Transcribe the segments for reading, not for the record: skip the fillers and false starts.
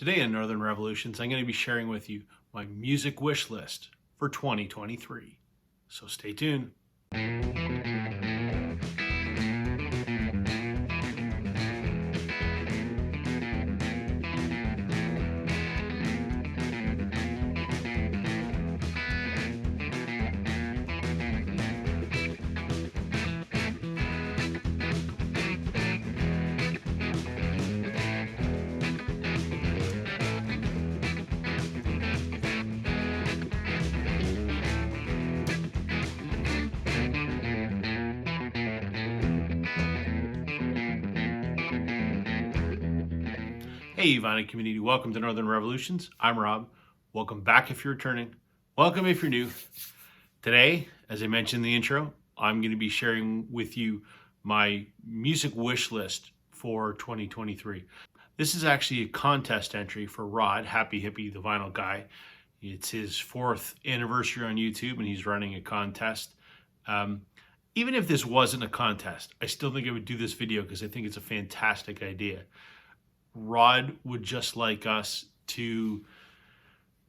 Today in Northern Revolutions, I'm going to be sharing with you my music wish list for 2023. So stay tuned. Hey, Evonic community, welcome to Northern Revolutions. I'm Rob. Welcome back if you're returning. Welcome if you're new. Today, as I mentioned in the intro, I'm going to be sharing with you my music wish list for 2023. This is actually a contest entry for Rod, Happy Hippie, the vinyl guy. It's his 4th anniversary on YouTube and he's running a contest. Even if this wasn't a contest, I still think I would do this video because I think it's a fantastic idea. Rod would just like us to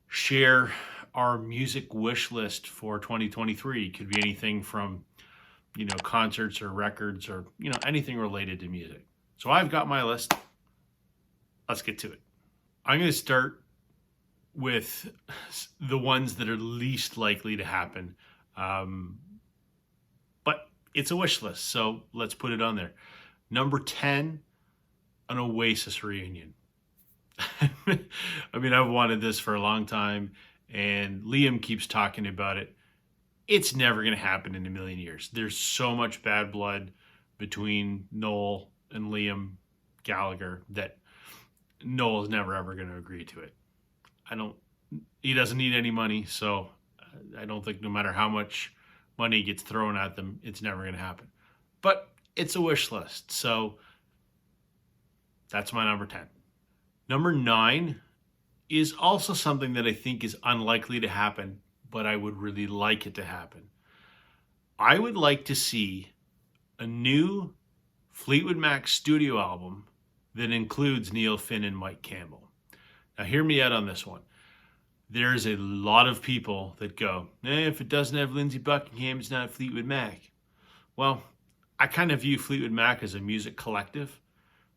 share our music wish list for 2023. It could be anything from, concerts or records or, anything related to music. So I've got my list. Let's get to it. I'm going to start with the ones that are least likely to happen. But it's a wish list, so let's put it on there. Number 10, an Oasis reunion. I mean, I've wanted this for a long time, and Liam keeps talking about it. It's never going to happen in a million years. There's so much bad blood between Noel and Liam Gallagher that Noel's never ever going to agree to it. He doesn't need any money, so I don't think no matter how much money gets thrown at them, it's never going to happen. But it's a wish list, so that's my number 10. Number 9 is also something that I think is unlikely to happen, but I would really like it to happen. I would like to see a new Fleetwood Mac studio album that includes Neil Finn and Mike Campbell. Now hear me out on this one. There's a lot of people that go, if it doesn't have Lindsey Buckingham, it's not Fleetwood Mac. Well, I kind of view Fleetwood Mac as a music collective.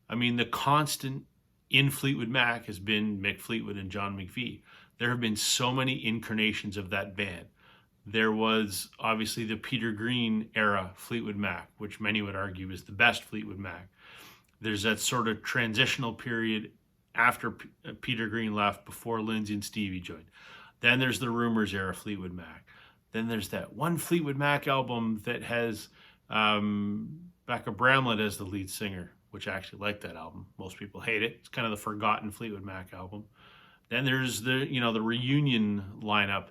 I mean, the constant in Fleetwood Mac has been Mick Fleetwood and John McVie. There have been so many incarnations of that band. There was obviously the Peter Green era Fleetwood Mac, which many would argue is the best Fleetwood Mac. There's that sort of transitional period after Peter Green left, before Lindsey and Stevie joined. Then there's the Rumors era Fleetwood Mac. Then there's that one Fleetwood Mac album that has Becca Bramlett as the lead singer, which I actually like that album. Most people hate it. It's kind of the forgotten Fleetwood Mac album. Then there's the reunion lineup,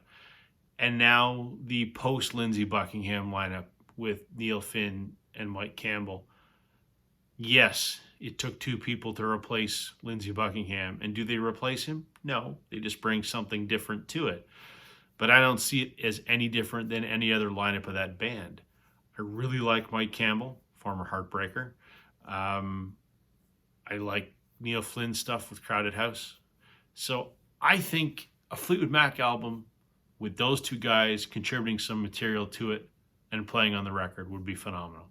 and now the post Lindsey Buckingham lineup with Neil Finn and Mike Campbell. Yes, it took 2 people to replace Lindsey Buckingham, and do they replace him? No, they just bring something different to it. But I don't see it as any different than any other lineup of that band. I really like Mike Campbell, former Heartbreaker. I like Neil Flynn's stuff with Crowded House. So I think a Fleetwood Mac album with those 2 guys contributing some material to it and playing on the record would be phenomenal.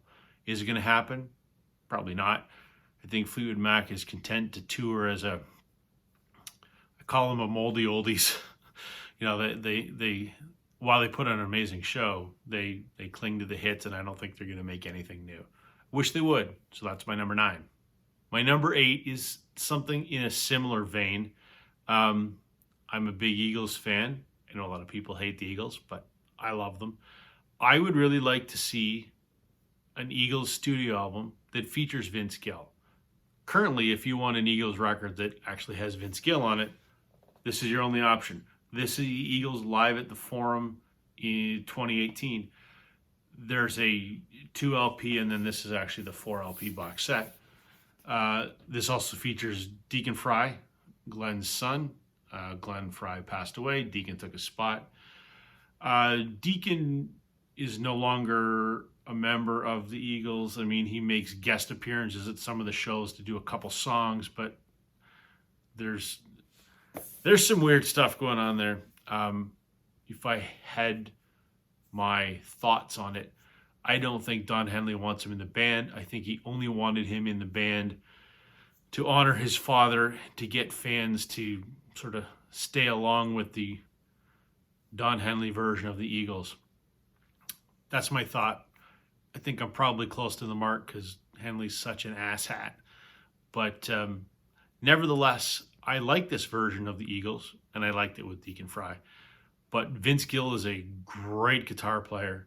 Is it going to happen? Probably not. I think Fleetwood Mac is content to tour as I call them a moldy oldies. They while they put on an amazing show, they cling to the hits, and I don't think they're going to make anything new. Wish they would. So that's my number 9. My number 8 is something in a similar vein. I'm a big Eagles fan. I know a lot of people hate the Eagles, but I love them. I would really like to see an Eagles studio album that features Vince Gill. Currently, if you want an Eagles record that actually has Vince Gill on it, this is your only option. This is the Eagles live at the Forum in 2018. There's a 2 LP, and then this is actually the 4 LP box set. This also features Deacon Fry, Glenn's son. Glenn Fry passed away. Deacon took a spot. Deacon is no longer a member of the Eagles. I mean, he makes guest appearances at some of the shows to do a couple songs, but there's There's some weird stuff going on there. If I had my thoughts on it, I don't think Don Henley wants him in the band. I think he only wanted him in the band to honor his father, to get fans to sort of stay along with the Don Henley version of the Eagles. That's my thought. I think I'm probably close to the mark because Henley's such an asshat. But nevertheless, I like this version of the Eagles, and I liked it with Deacon Fry. But Vince Gill is a great guitar player,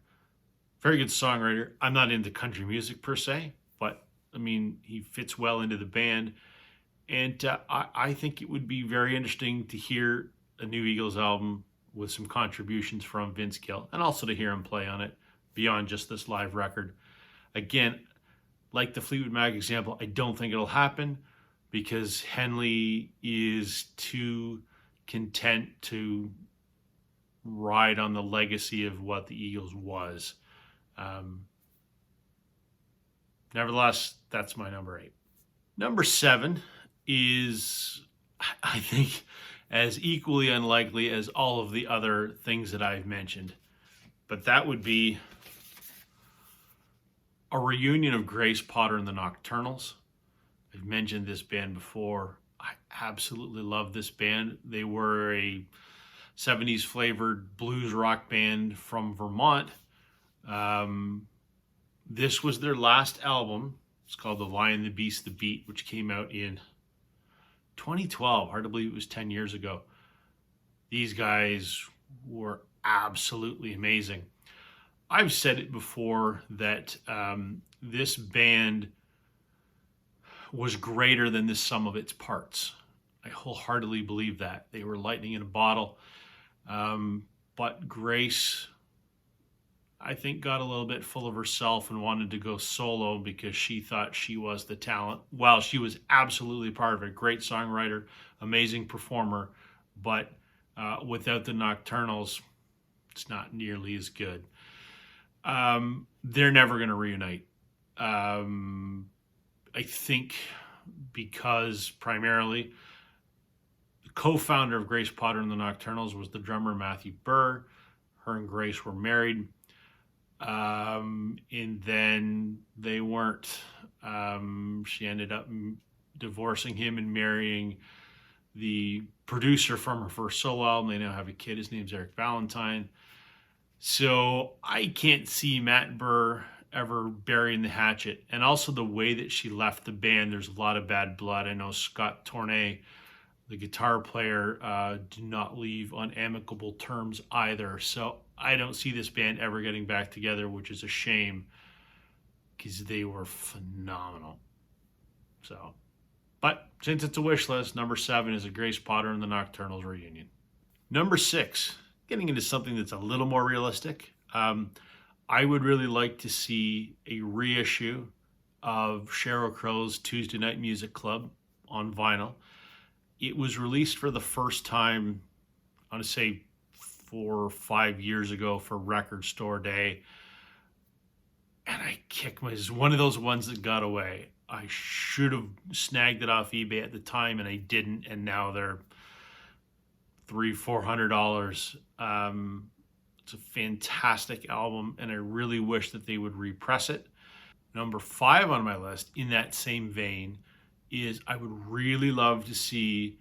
very good songwriter. I'm not into country music per se, but I mean, he fits well into the band. And I think it would be very interesting to hear a new Eagles album with some contributions from Vince Gill, and also to hear him play on it beyond just this live record. Again, like the Fleetwood Mac example, I don't think it'll happen because Henley is too content to ride on the legacy of what the Eagles was. Um, Nevertheless, that's my number 8. Number 7 is, I think, as equally unlikely as all of the other things that I've mentioned. But that would be a reunion of Grace Potter and the Nocturnals. I've mentioned this band before. I absolutely love this band. They were a 70s flavored blues rock band from Vermont. This was their last album. It's called The Lion, the Beast, the Beat, which came out in 2012. Hard to believe it was 10 years ago. These guys were absolutely amazing. I've said it before that this band was greater than the sum of its parts. I wholeheartedly believe that. They were lightning in a bottle. But Grace, I think, got a little bit full of herself and wanted to go solo because she thought she was the talent. Well, she was absolutely part of it. Great songwriter, amazing performer, but without the Nocturnals, it's not nearly as good. They're never going to reunite. I think because primarily the co-founder of Grace Potter and the Nocturnals was the drummer Matthew Burr. Her and Grace were married. And then they weren't. She ended up divorcing him and marrying the producer from her first solo album. They now have a kid. His name's Eric Valentine. So I can't see Matt Burr ever burying the hatchet. And also the way that she left the band, there's a lot of bad blood. I know Scott Tournay, the guitar player, did not leave on amicable terms either. So I don't see this band ever getting back together, which is a shame because they were phenomenal. So, but since it's a wish list, number 7 is a Grace Potter and the Nocturnals reunion. Number 6, getting into something that's a little more realistic. I would really like to see a reissue of Sheryl Crow's Tuesday Night Music Club on vinyl. It was released for the first time, I want to say 4 or 5 years ago for Record Store Day. And I kicked my, it's one of those ones that got away. I should have snagged it off eBay at the time and I didn't. And now they're $300-400. It's a fantastic album and I really wish that they would repress it. Number 5 on my list in that same vein is I would really love to see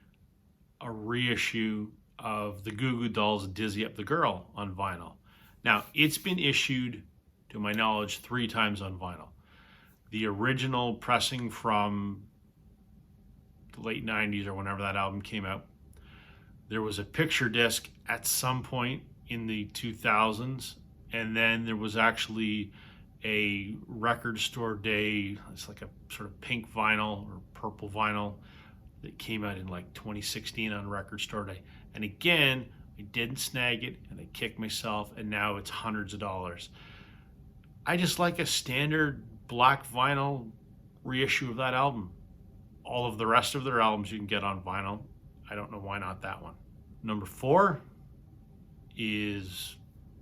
a reissue of the Goo Goo Dolls' Dizzy Up the Girl on vinyl. Now, it's been issued, to my knowledge, 3 times on vinyl. The original pressing from the late 90s or whenever that album came out, there was a picture disc at some point in the 2000s, and then there was actually a Record Store Day, it's like a sort of pink vinyl or purple vinyl that came out in like 2016 on Record Store Day. And again, I didn't snag it and I kicked myself and now it's hundreds of dollars. I just like a standard black vinyl reissue of that album. All of the rest of their albums you can get on vinyl. I don't know why not that one. Number 4 is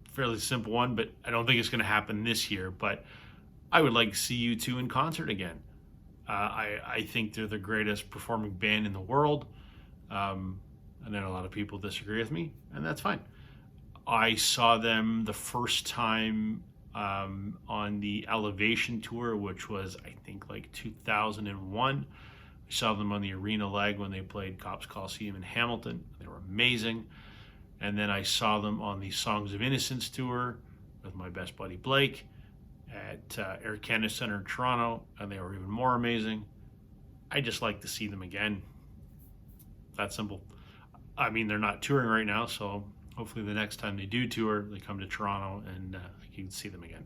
a fairly simple one, but I don't think it's going to happen this year. But I would like to see U2 in concert again. I think they're the greatest performing band in the world. I know a lot of people disagree with me, and that's fine. I saw them the first time on the Elevation Tour, which was, I think, like 2001. I saw them on the arena leg when they played Copps Coliseum in Hamilton. They were amazing. And then I saw them on the Songs of Innocence Tour with my best buddy Blake at Air Canada Centre in Toronto, and they were even more amazing. I just like to see them again. That simple. I mean, they're not touring right now, so hopefully the next time they do tour, they come to Toronto and I can see them again.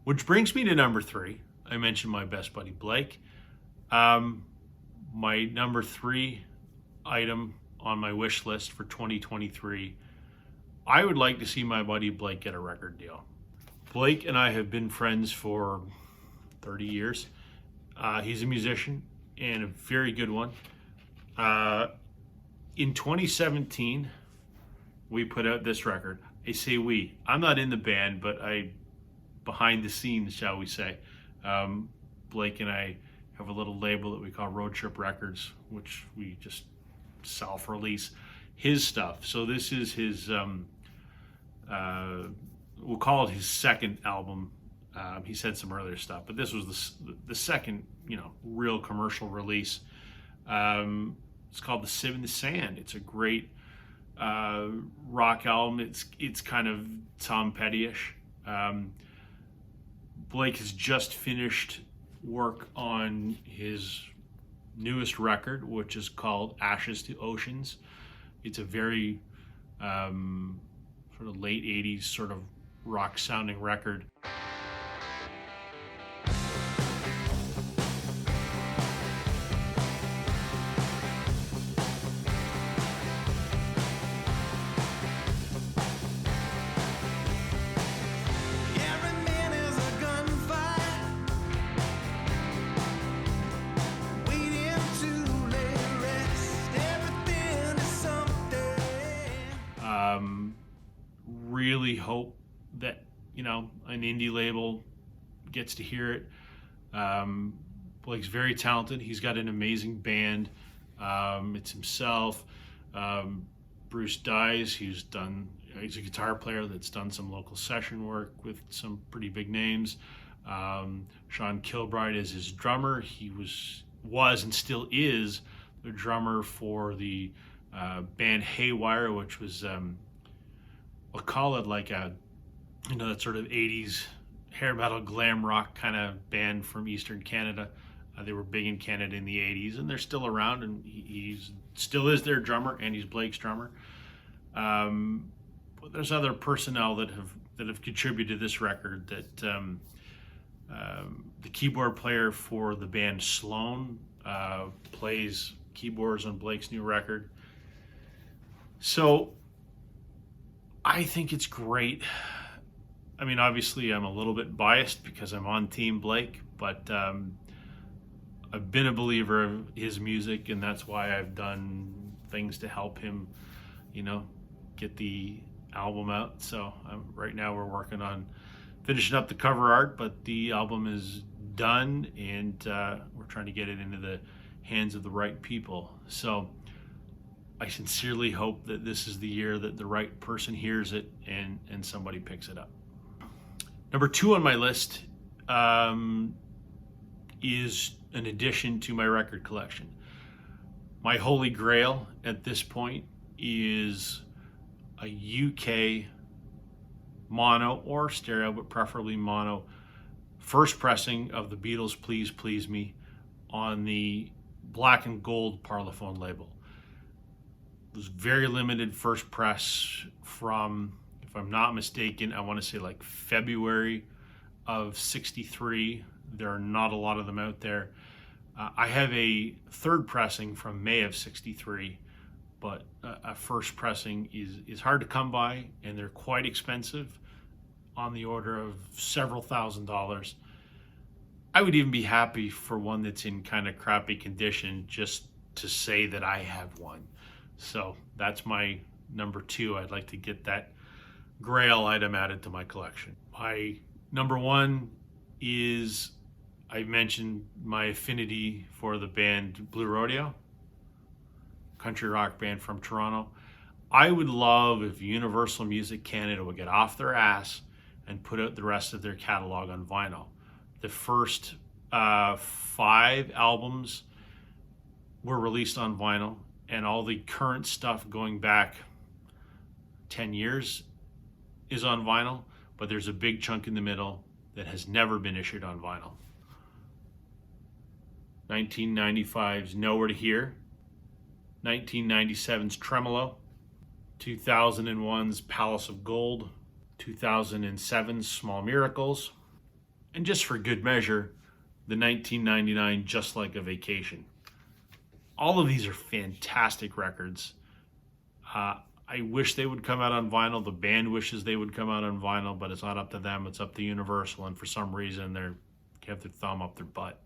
Which brings me to number 3. I mentioned my best buddy Blake. My number 3 item on my wish list for 2023, I would like to see my buddy Blake get a record deal. Blake and I have been friends for 30 years. He's a musician and a very good one. In 2017, we put out this record. I say we. I'm not in the band, but behind the scenes, shall we say. Blake and I have a little label that we call Road Trip Records, which we just self-release his stuff. So this is his, we'll call it his second album. He said some earlier stuff, but this was the second, real commercial release. It's called The Sieve in the Sand. It's a great rock album. It's kind of Tom Petty-ish. Blake has just finished work on his newest record, which is called Ashes to Oceans. It's a very sort of late 80s sort of rock sounding record. Really hope that an indie label gets to hear it. Blake's very talented. He's got an amazing band. It's himself, Bruce Dyes. He's a guitar player that's done some local session work with some pretty big names. Sean Kilbride is his drummer. He was and still is the drummer for the band Haywire, which was we'll call it like that sort of 80s hair metal glam rock kind of band from Eastern Canada. They were big in Canada in the 80s, and they're still around, and he still is their drummer, and he's Blake's drummer. But there's other personnel that have contributed to this record. That the keyboard player for the band Sloan plays keyboards on Blake's new record. So I think it's great. I mean, obviously, I'm a little bit biased because I'm on Team Blake, but I've been a believer of his music, and that's why I've done things to help him, get the album out. So right now we're working on finishing up the cover art, but the album is done, and we're trying to get it into the hands of the right people. So I sincerely hope that this is the year that the right person hears it and somebody picks it up. Number 2 on my list is an addition to my record collection. My holy grail at this point is a UK mono or stereo, but preferably mono, first pressing of the Beatles' Please Please Me on the black and gold Parlophone label. It was very limited first press from, if I'm not mistaken, I want to say like February of '63. There are not a lot of them out there. I have a third pressing from May of '63, but a first pressing is hard to come by, and they're quite expensive, on the order of several $1,000s. I would even be happy for one that's in kind of crappy condition just to say that I have one. So that's my number 2. I'd like to get that grail item added to my collection. My number 1 is, I mentioned my affinity for the band Blue Rodeo. country rock band from Toronto. I would love if Universal Music Canada would get off their ass and put out the rest of their catalog on vinyl. The first 5 albums were released on vinyl, and all the current stuff going back 10 years is on vinyl, but there's a big chunk in the middle that has never been issued on vinyl. 1995's Nowhere to Hear, 1997's Tremolo, 2001's Palace of Gold, 2007's Small Miracles, and just for good measure, the 1999 Just Like a Vacation. All of these are fantastic records. I wish they would come out on vinyl. The band wishes they would come out on vinyl, but it's not up to them. It's up to Universal, and for some reason, they have their thumb up their butt.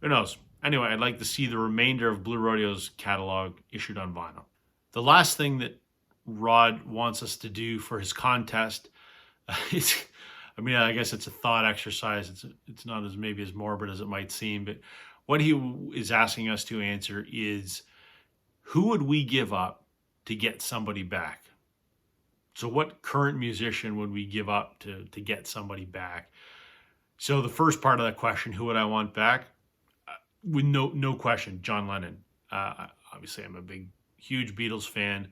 Who knows? Anyway, I'd like to see the remainder of Blue Rodeo's catalog issued on vinyl. The last thing that Rod wants us to do for his contest is, I mean, I guess it's a thought exercise. It's not as maybe as morbid as it might seem, but what he is asking us to answer is, who would we give up to get somebody back? So what current musician would we give up to get somebody back? So the first part of that question, who would I want back? With no question, John Lennon. Obviously, I'm a huge Beatles fan.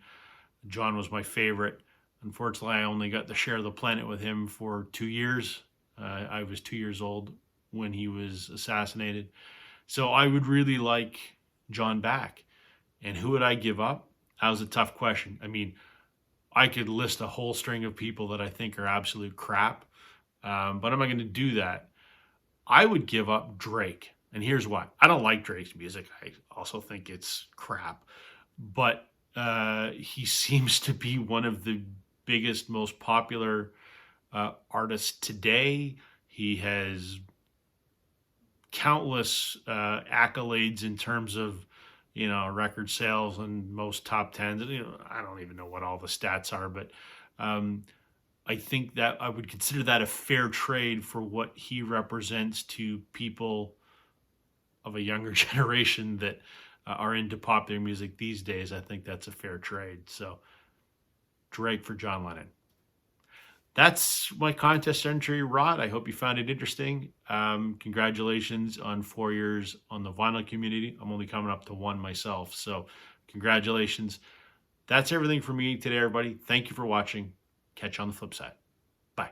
John was my favorite. Unfortunately, I only got to share the planet with him for 2 years. I was 2 years old when he was assassinated. So I would really like John back. And who would I give up? That was a tough question. I mean, I could list a whole string of people that I think are absolute crap, but I'm not going to do that. I would give up Drake. And here's why. I don't like Drake's music. I also think it's crap. But he seems to be one of the biggest, most popular artists today. He has countless accolades in terms of, record sales and most top tens. I don't even know what all the stats are, but I think that I would consider that a fair trade for what he represents to people of a younger generation that are into popular music these days. I think that's a fair trade. So Drake for John Lennon. That's my contest entry, Rod. I hope you found it interesting. Congratulations on 4 years on the vinyl community. I'm only coming up to 1 myself, so congratulations. That's everything for me today, everybody. Thank you for watching. Catch you on the flip side. Bye.